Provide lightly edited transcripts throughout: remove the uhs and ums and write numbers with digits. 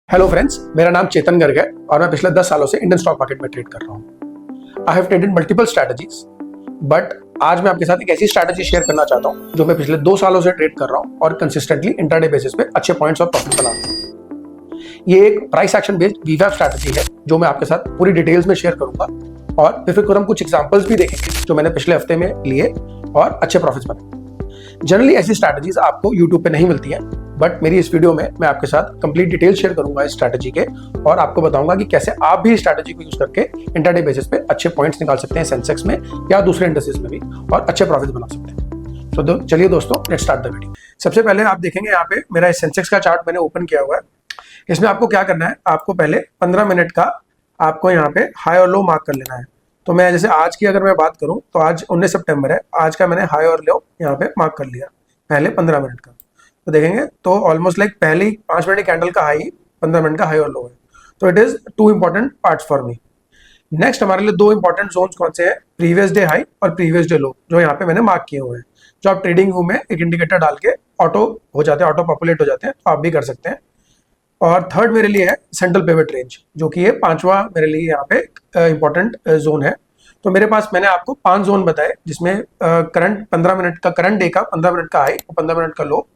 Hello friends, मेरा नाम चेतन गर्ग है और मैं पिछले 10 सालों से इंडियन स्टॉक मार्केट में ट्रेड कर रहा हूँ। I have traded multiple strategies, but आज मैं आपके साथ एक ऐसी स्ट्रैटेजी शेयर करना चाहता हूँ जो मैं पिछले 2 सालों से ट्रेड कर रहा हूँ और कंसिस्टेंटली इंट्राडे बेसिस पे अच्छे पॉइंट्स और प्रॉफिट बना रहा हूँ। ये एक प्राइस एक्शन बेस्ड वीवैप स्ट्रैटेजी है जो मैं आपके साथ पूरी डिटेल्स में शेयर करूंगा और फिर हम कुछ एग्जांपल्स भी देखेंगे जो मैंने पिछले हफ्ते में लिए और अच्छे प्रॉफिट्स बनाए। जनरली ऐसी स्ट्रैटेजीज आपको यूट्यूब पे नहीं मिलती हैं, बट मेरी इस वीडियो में मैं आपके साथ कंप्लीट डिटेल शेयर करूंगा इस स्ट्रैटेजी के और आपको बताऊंगा कि कैसे आप भी स्ट्रैटेजी को यूज करके इंट्राडे बेसिस पे अच्छे पॉइंट्स निकाल सकते हैं सेंसेक्स में या दूसरे इंडेक्सेस में भी और अच्छे प्रॉफिट बना सकते हैं। तो चलिए दोस्तों, लेट्स स्टार्ट द वीडियो। सबसे पहले आप देखेंगे यहाँ पे मेरा सेंसेक्स का चार्ट मैंने ओपन किया हुआ है। इसमें आपको क्या करना है, आपको पहले 15 मिनट का आपको यहाँ पे हाई और लो मार्क कर लेना है। तो मैं जैसे आज की अगर मैं बात करूं तो आज 19 सितंबर है, आज का मैंने हाई और लो यहाँ पे मार्क कर लिया पहले 15 मिनट का। तो देखेंगे तो ऑलमोस्ट लाइक पहले 5 मिनट कैंडल का हाई 15 मिनट का हाई और लो है। तो it is 2 important parts for me. Next हमारे लिए 2 इंपॉर्टेंट जोन्स कौन से हैं, प्रीवियस डे हाई और प्रीवियस डे लो, जो यहाँ पे मैंने मार्क किए हुए हैं, जो आप ट्रेडिंग व्यू में एक इंडिकेटर डाल के ऑटो हो जाते हैं, ऑटो पॉपुलेट हो जाते हैं, तो आप भी कर सकते हैं। और थर्ड मेरे लिए है सेंट्रल पिवट रेंज, जो कि ये 5वां मेरे लिए यहाँ पे इंपॉर्टेंट जोन है। तो मेरे पास मैंने आपको 5 जोन बताए जिसमें करंट 15 मिनट का, करंट डे का 15 मिनट का हाई और 15 मिनट का लो,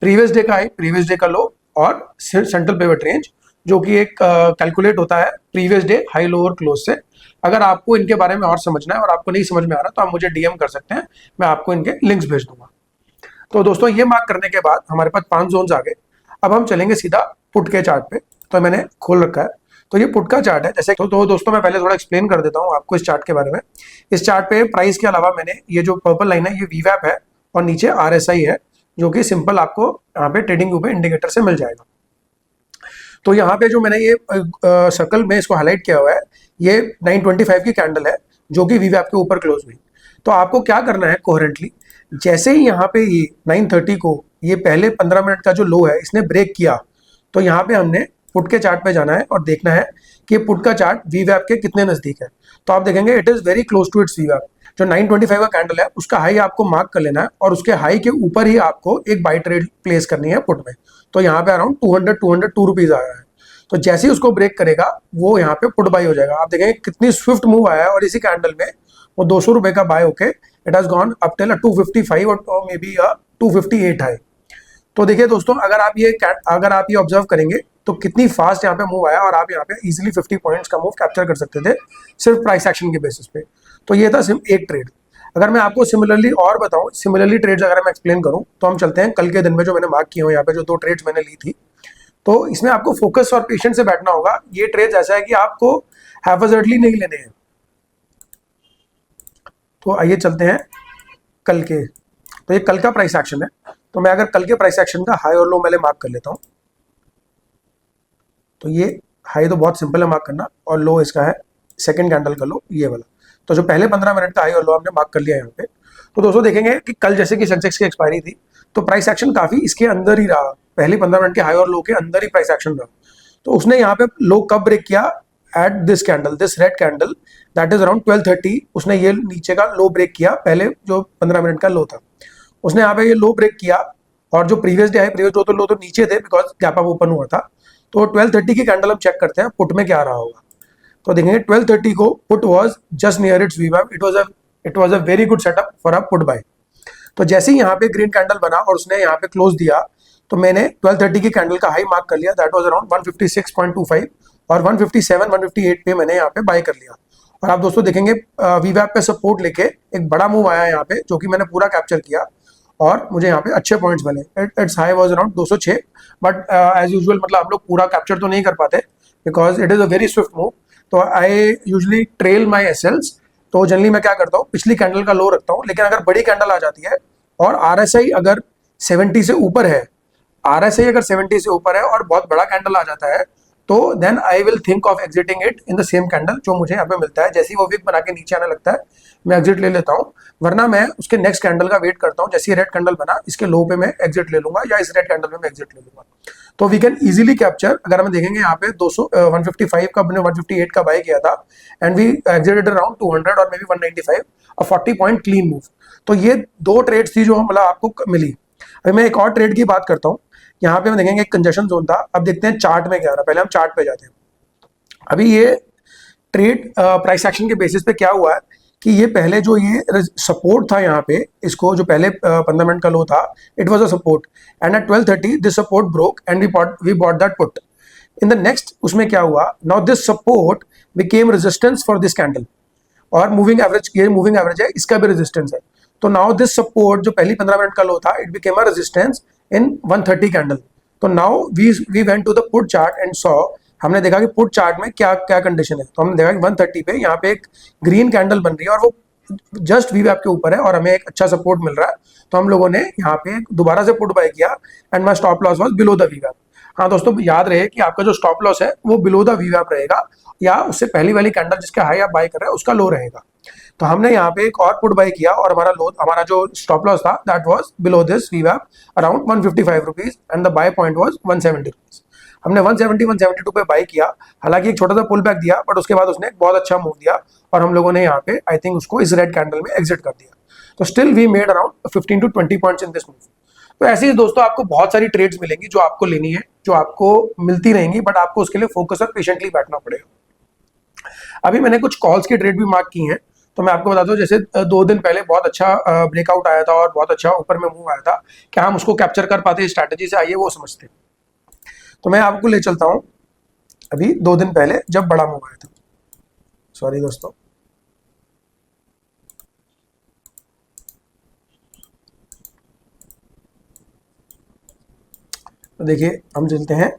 प्रीवियस डे का हाई, प्रीवियस डे का लो और सेंट्रल पिवट रेंज, जो कि एक कैलकुलेट होता है प्रीवियस डे हाई लो और क्लोज से। अगर आपको इनके बारे में और समझना है और आपको नहीं समझ में आ रहा तो आप मुझे डीएम कर सकते हैं, मैं आपको इनके लिंक्स भेज दूंगा। तो दोस्तों, ये मार्क करने के बाद हमारे पास 5 जोन्स आ गए। अब हम चलेंगे सीधा पुट के चार्ट पे। तो मैंने खोल रखा है, तो ये पुट का चार्ट है। जैसे तो दोस्तों, मैं पहले थोड़ा एक्सप्लेन कर देता हूँ आपको इस चार्ट के बारे में। इस चार्ट पे प्राइस के अलावा मैंने ये जो पर्पल लाइन है ये वीवैप है और नीचे आरएसआई है, जो कि सिंपल आपको यहाँ पे ट्रेडिंग व्यू पे इंडिकेटर से मिल जाएगा। तो यहाँ पे जो मैंने ये सर्कल में इसको हाईलाइट किया हुआ है, ये 925 की कैंडल है जो कि वीवैप के ऊपर क्लोज हुई। तो आपको क्या करना है कोहेरेंटली, जैसे ही यहाँ पे ये 930 को ये पहले 15 मिनट का जो लो है इसने ब्रेक किया, तो यहाँ पे हमने पुट के चार्ट पे जाना है और देखना है कि पुट का चार्ट वीवैप के कितने नजदीक है। तो आप देखेंगे it is very close to its वीवैप। जो 925 का कैंडल है उसका हाई आपको मार्क कर लेना है और उसके हाई के ऊपर ही आपको एक बाई ट्रेड प्लेस करनी है पुट में। तो यहाँ पे अराउंड 202 रुपीज आ रहा है। तो जैसे ही उसको ब्रेक करेगा वो यहाँ पे पुट बाई हो जाएगा। आप देखेंगे कितनी स्विफ्ट मूव आया है और इसी कैंडल में वो 200 रुपए का बाय होके it has gone up till 255 और मे बी 258 हाई। तो देखिए दोस्तों, अगर आप ये ऑब्जर्व करेंगे तो कितनी फास्ट यहाँ पे मूव आया और आप यहाँ पे इजीली 50 पॉइंट्स का मूव कैप्चर कर सकते थे सिर्फ प्राइस एक्शन के बेसिस पे। तो ये था एक ट्रेड। अगर मैं आपको सिमिलरली और बताऊं, सिमिलरली ट्रेड्स अगर मैं एक्सप्लेन करूं, तो हम चलते हैं कल के दिन में जो मैंने मार्क किए हुए यहाँ पे जो 2 ट्रेड्स मैंने ली थी। तो इसमें आपको फोकस और पेशेंस से बैठना होगा। ये ट्रेड्स ऐसा है कि आपको हैफजर्डली नहीं लेने हैं। तो आइए चलते हैं कल के। तो ये कल का प्राइस एक्शन है। तो मैं अगर कल के प्राइस एक्शन का हाई और लो मैंने मार्क कर लेता हूं, तो ये हाई तो बहुत सिंपल है मार्क करना और लो इसका है सेकंड कैंडल का लो, ये वाला। तो जो पहले 15 मिनट का हाई और लो हमने मार्क कर लिया यहाँ पे। तो दोस्तों देखेंगे कि कल जैसे कि सेंसेक्स की एक्सपायरी थी तो प्राइस एक्शन काफी इसके अंदर ही रहा, पहले 15 मिनट के हाई और लो के अंदर ही प्राइस एक्शन रहा। तो उसने यहाँ पे लो कब ब्रेक किया, at this candle, this red candle, that is around 1230। उसने ये नीचे का लो ब्रेक किया, पहले जो 15 मिनट का लो था उसने यहाँ पे ये लो ब्रेक किया। और जो प्रीवियस डे है, प्रीवियस लो तो नीचे थे बिकॉज गैप अप ओपन हुआ था। तो 1230 की कैंडल हम चेक करते हैं पुट में क्या रहा होगा। तो देखेंगे 1230 को put was just near its वीवैप। It was a very good setup for a put buy. तो जैसे ही यहाँ पे ग्रीन कैंडल बना और उसने यहाँ पे क्लोज दिया, तो मैंने 1230 की कैंडल का हाई मार्क कर लिया, दैट वाज अराउंड 156.25 और 157 158 पे मैंने यहाँ पे बाय कर लिया। और आप दोस्तों देखेंगे वीवैप पे सपोर्ट लेके एक बड़ा मूव आया यहाँ पे, जो कि मैंने पूरा कैप्चर किया और मुझे यहाँ पे अच्छे पॉइंट्स मिले। It's high was around 206, but as usual मतलब हम लोग पूरा कैप्चर तो नहीं कर पाते because it is a very swift move. तो आई यूजुअली ट्रेल माई एसएल्स। तो जनरली मैं क्या करता हूँ, पिछली कैंडल का लो रखता हूँ, लेकिन अगर बड़ी कैंडल आ जाती है और आरएसआई अगर 70 से ऊपर है, आरएसआई अगर 70 से ऊपर है और बहुत बड़ा कैंडल आ जाता है, तो then I will think of exiting it in the same candle जो मुझे यहाँ पे मिलता है। जैसे ही वो विक बना के नीचे आने लगता है मैं एग्जिट ले लेता हूँ, वरना मैं उसके नेक्स्ट कैंडल का वेट करता हूँ। जैसे ही रेड कैंडल बना, इसके लो पे मैं एग्जिट ले लूंगा या इस रेड कैंडल में मैं एग्जिट ले लूंगा। तो वी कैन इजीली कैप्चर। अगर हम देखेंगे यहाँ पे 155 का हमने 158 का बाय किया था एंड वी एग्जिटेड अराउंड 200 और may be 195, 40 point clean move. तो ये 2 ट्रेड्स थी जो मतलब आपको मिली। अभी मैं एक और ट्रेड की बात करता हूँ। यहाँ पे हम देखेंगे एक कंजेशन जोन था, अब देखते हैं चार्ट में क्या हो रहा है। पहले हम चार्ट पे जाते हैं। अभी ये ट्रेड प्राइस एक्शन के बेसिस पे क्या हुआ है कि ये पहले जो ये सपोर्ट था यहाँ पे, इसको जो पहले 15 मिनट का लो था, it was a support and at 12:30 this support broke and we bought that put in the next. उसमें क्या हुआ, now this support became resistance for this candle, और मूविंग एवरेज, ये मूविंग एवरेज है, इसका भी रेजिस्टेंस है। तो नाउ दिस सपोर्ट जो पहली 15 मिनट का लो था, it became a resistance in 130 candle. तो now we went to the put chart and saw, हमने देखा कि पुट चार्ट में क्या क्या कंडीशन है। तो हमने देखा कि 130 पे यहाँ पे एक ग्रीन कैंडल बन रही है और वो जस्ट वी वैप के ऊपर है और हमें एक अच्छा सपोर्ट मिल रहा है। तो हम लोगों ने यहाँ पे दोबारा से पुट बाय किया and my stop loss was below the वी वैप। हाँ दोस्तों, याद रहे कि आपका जो स्टॉप लॉस है वो बिलो द वी वैप रहेगा, या उससे पहली वाली कैंडल जिसका हाई आप बाय कर रहे हैं उसका लो रहेगा। तो हमने यहाँ पे एक और पुट बाय किया और हमारा जो स्टॉप लॉस था दैट वाज बिलो दिस वी वैप around 155 rupees and the buy point was 170 rupees. हमने 170 172 पे बाय किया, हालांकि एक छोटा सा पुल बैक दिया, बट उसके बाद उसने एक बहुत अच्छा मूव दिया और हम लोगों ने यहाँ पे आई थिंक उसको इस रेड कैंडल में एग्जिट कर दिया। तो still we made around 15 to 20 points in this move. तो ऐसे ही दोस्तों आपको बहुत सारी ट्रेड्स मिलेंगी जो आपको लेनी है, जो आपको मिलती रहेंगी, बट आपको उसके लिए फोकस और पेशेंटली बैठना पड़ेगा। अभी मैंने कुछ कॉल्स की ट्रेड भी मार्क की हैं, तो मैं आपको बताता हूँ। जैसे 2 दिन पहले बहुत अच्छा ब्रेकआउट आया था और बहुत अच्छा ऊपर में मूव आया था, क्या हम उसको कैप्चर कर पाते स्ट्रैटेजी से, आइए वो समझते हैं। तो मैं आपको ले चलता हूँ अभी 2 दिन पहले जब बड़ा मूव आया था। सॉरी दोस्तों, तो देखिए हम चलते हैं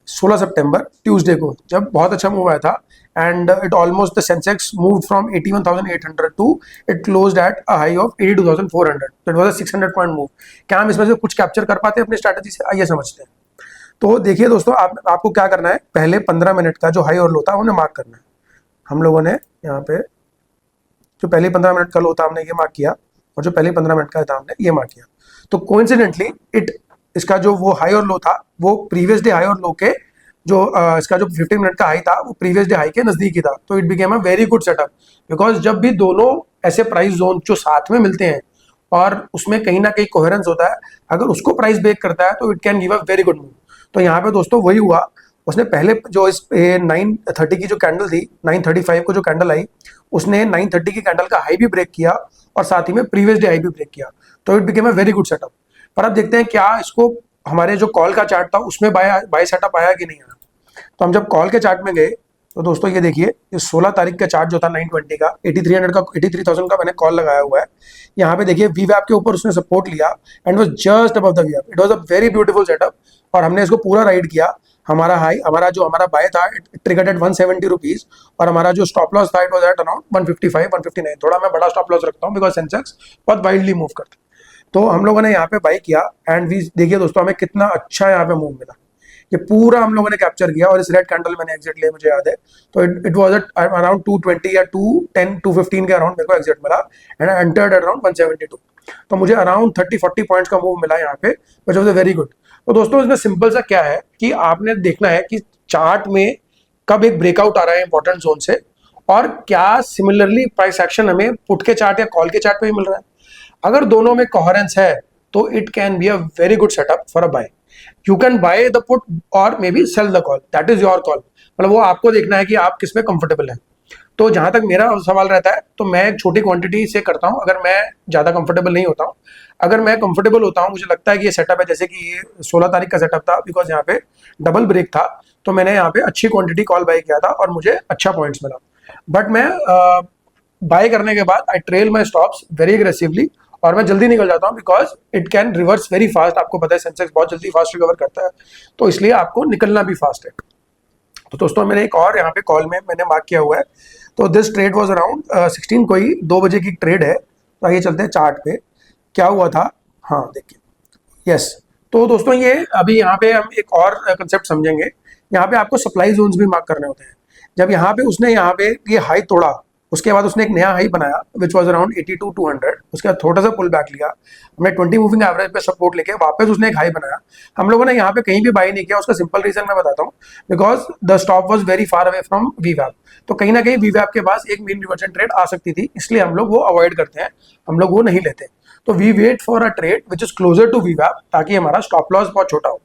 16 सितंबर ट्यूसडे को, जब बहुत अच्छा मूव आया था and it almost the Sensex moved from 81,800 to it closed at a high of 82,400। It was a 600 point move. क्या हम इसमें से कुछ कैप्चर कर पाते हैं अपनी स्ट्रैटेजी से, आइए समझते हैं। तो देखिए दोस्तों, आपको क्या करना है, पहले 15 मिनट का जो हाई और लो था उन्हें मार्क करना है। हम लोगों ने यहाँ पे जो पहले 15 मिनट का लो था हमने ये मार्क किया, और जो पहले 15 मिनट का था हमने ये मार्क किया। तो कोइंसिडेंटली इसका जो वो हाई और लो था वो प्रीवियस डे हाई और लो के जो इसका जो 15 मिनट का हाई था वो प्रीवियस डे हाई के नजदीक ही था। तो it became a very good setup, because जब भी दोनों ऐसे प्राइस जोन जो साथ में मिलते हैं और उसमें कहीं ना कहीं कोहेरेंस होता है, अगर उसको प्राइस ब्रेक करता है तो it can give a very good move. तो यहाँ पे दोस्तों वही हुआ, उसने पहले जो इस 930 की जो कैंडल थी, 935 को जो कैंडल आई, उसने 930 की कैंडल का हाई भी ब्रेक किया और साथ ही में प्रीवियस डे हाई भी ब्रेक किया। तो it became a very good setup. पर अब देखते हैं क्या इसको हमारे जो कॉल का चार्ट था उसमें बाय सेटअप आया कि नहीं आया। तो हम जब कॉल के चार्ट में गए तो दोस्तों ये देखिए, ये 16 तारीख का चार्ट जो था 920 का 83,000 का मैंने कॉल लगाया हुआ है। यहाँ पे देखिए वी वैप के ऊपर उसने सपोर्ट लिया and was just above the वी वैप। It was a very beautiful setup और हमने इसको पूरा राइड किया। हमारा हाई, हमारा बाय था, इट ट्रिगर्ड एट 170 रुपीज, और हमारा जो स्टॉप लॉस था इट वाज एट अराउंड 155 159। थोड़ा मैं बड़ा स्टॉप लॉस रखता हूँ बिकॉज सेंसेक्स बहुत वाइडली मूव करता है। तो हम लोगों ने यहाँ पे बाई किया एंड वी देखिए दोस्तों हमें कितना अच्छा यहाँ पे मूव मिला। ये पूरा हम लोगों ने कैप्चर किया और इस रेड कैंडल मैंने एग्जिट लिया, मुझे याद है। तो इट वाज एट अराउंड 220 या 210 215 के अराउंड मेरे को एग्जिट मिला एंड आई एंटर्ड अराउंड 172। तो मुझे अराउंड 30-40 पॉइंट्स का मूव मिला यहाँ पे, विच वाज वेरी गुड। तो दोस्तों इसमें सिंपल सा क्या है कि आपने देखना है कि चार्ट में कब एक ब्रेकआउट आ रहा है इंपॉर्टेंट जोन से, और क्या सिमिलरली प्राइस एक्शन हमें पुट के चार्ट या कॉल के चार्ट पे ही मिल रहा है। अगर दोनों में कोहेरेंस है तो it can be a very good setup for a buy. You can buy the put or maybe sell the call, that is your call. मतलब वो आपको देखना है कि आप किस में कंफर्टेबल है। तो जहां तक मेरा सवाल रहता है तो मैं एक छोटी क्वांटिटी से करता हूं अगर मैं ज्यादा कंफर्टेबल नहीं होता हूं। अगर मैं कंफर्टेबल होता हूं, मुझे लगता है कि ये सेटअप है, जैसे कि ये 16 तारीख का सेटअप था, बिकॉज यहाँ पे डबल ब्रेक था, तो मैंने यहाँ पे अच्छी क्वांटिटी कॉल बाय किया था और मुझे अच्छा पॉइंट्स मिला। बट मैं बाय करने के बाद आई ट्रेल माई स्टॉप्स वेरी एग्रेसिवली और मैं जल्दी निकल जाता हूँ, because it can reverse very fast. आपको पता है सेंसेक्स बहुत जल्दी फास्ट रिकवर करता है, तो इसलिए आपको निकलना भी फास्ट है। तो दोस्तों मैंने एक और यहाँ पे कॉल में मैंने मार्क किया हुआ है। तो दिस ट्रेड वाज अराउंड 16 को ही 2 बजे की ट्रेड है। तो आइए चलते हैं चार्ट पे क्या हुआ था। हाँ देखिए, यस। तो दोस्तों ये अभी यहाँ पे हम एक और कंसेप्ट समझेंगे। यहाँ पे आपको सप्लाई जोन्स भी मार्क करने होते हैं। जब यहाँ पे उसने यहाँ पे ये हाई तोड़ा, उसके बाद उसने एक नया हाई बनाया विच वाज अराउंड 82,200। उसके बाद थोड़ा सा पुल बैक लिया, हमने 20 मूविंग एवरेज पे सपोर्ट लेके वापस उसने एक हाई बनाया। हम लोगों ने यहाँ पे कहीं भी बाई नहीं किया, उसका सिंपल रीजन मैं बताता हूँ, because the stop was very far away from वी वैप। तो कहीं ना कहीं वी वैप के पास एक मीन रिवर्जन ट्रेड आ सकती थी, इसलिए हम लोग वो अवॉइड करते हैं, हम लोग वो नहीं लेते। तो we wait for a trade which is closer to वीवैप, ताकि हमारा स्टॉप लॉस बहुत छोटा हो।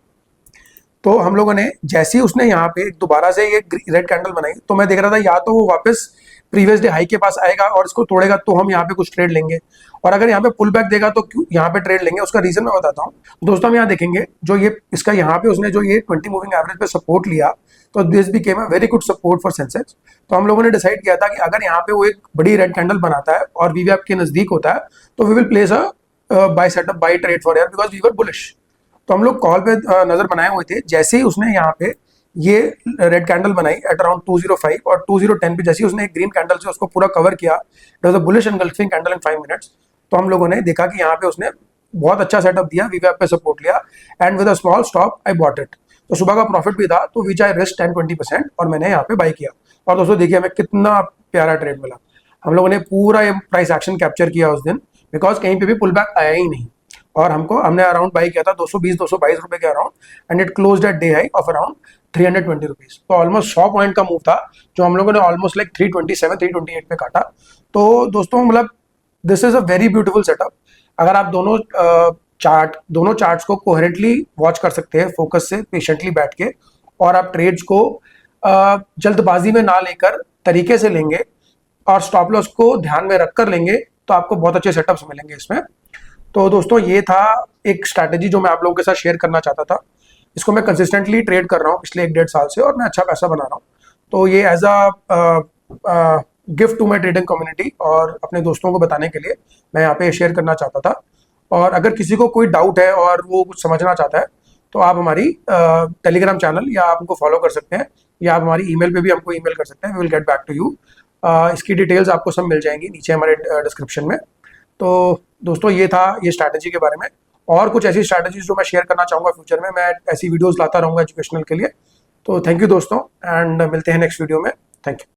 तो हम लोगों ने जैसे ही उसने यहाँ पे दोबारा से ये रेड कैंडल बनाई, तो मैं देख रहा था या तो वो वापस प्रीवियस डे हाई के पास आएगा और इसको तोड़ेगा तो हम यहाँ पे कुछ ट्रेड लेंगे, और अगर यहाँ पे पुल बैक देगा तो क्यों यहाँ पे ट्रेड लेंगे। उसका रीजन मैं बताता हूँ। दोस्तों हम यहाँ देखेंगे जो ये इसका यहाँ पे उसने जो ये 20 मूविंग एवरेज पे सपोर्ट लिया, तो this became a very good support for Sensex. तो हम लोगों ने डिसाइड किया था कि अगर यहाँ पे वो एक बड़ी रेड कैंडल बनाता है और वीवैप के नजदीक होता है, तो we will place a buy setup buy trade for यार, बिकॉज वी वर बुलिश। तो हम लोग कॉल पे नजर बनाए हुए थे। जैसे ही उसने यहाँ पे ये रेड कैंडल बनाई एट अराउंड 205 और 2010 पे जैसे ही उसने एक ग्रीन कैंडल से उसको पूरा कवर किया, it was a bullish engulfing candle in 5 minutes. तो हम लोगों ने देखा कि यहाँ पे उसने बहुत अच्छा सेटअप दिया, वीवैप पे सपोर्ट लिया, and with a small stop I bought it. तो सुबह का प्रॉफिट भी था, तो विच आई रिस्क 10-20% और मैंने यहाँ पे बाई किया। और दोस्तों देखिए हमें कितना प्यारा ट्रेड मिला। हम लोगों ने पूरा ये प्राइस एक्शन कैप्चर किया उस दिन, बिकॉज कहीं पे भी पुल बैक आया ही नहीं। और हमने अराउंड बाई किया था 220-222 रुपए के around, and it closed eight day high of around 320 rupees. तो ऑलमोस्ट 100 पॉइंट का मूव था, जो हम लोगों ने ऑलमोस्ट लाइक 327-328 पे काटा। तो दोस्तों मतलब this is a very beautiful setup. अगर आप दोनों चार्ट्स को कोहेरेंटली वॉच कर सकते हैं फोकस से, पेशेंटली बैठ के, और आप ट्रेड्स को जल्दबाजी में ना लेकर तरीके से लेंगे और स्टॉप लॉस को ध्यान में रखकर लेंगे, तो आपको बहुत अच्छे सेटअप्स मिलेंगे इसमें। तो दोस्तों ये था एक स्ट्रैटेजी जो मैं आप लोगों के साथ शेयर करना चाहता था। इसको मैं कंसिस्टेंटली ट्रेड कर रहा हूँ पिछले 1-1.5 साल से, और मैं अच्छा पैसा बना रहा हूँ। तो ये as a gift to my trading community और अपने दोस्तों को बताने के लिए मैं यहाँ पे शेयर करना चाहता था। और अगर किसी को कोई डाउट है और वो कुछ समझना चाहता है, तो आप हमारी टेलीग्राम चैनल या आप हमको फॉलो कर सकते हैं, या आप हमारी ईमेल पे भी हमको ईमेल कर सकते हैं। We will get back to you. इसकी डिटेल्स आपको सब मिल जाएंगी नीचे हमारे डिस्क्रिप्शन में। तो दोस्तों ये था ये स्ट्रैटेजी के बारे में। और कुछ ऐसी स्ट्रैटेजीज जो मैं शेयर करना चाहूँगा फ्यूचर में, मैं ऐसी वीडियोस लाता रहूँगा एजुकेशनल के लिए। तो थैंक यू दोस्तों, एंड मिलते हैं नेक्स्ट वीडियो में। Thank you.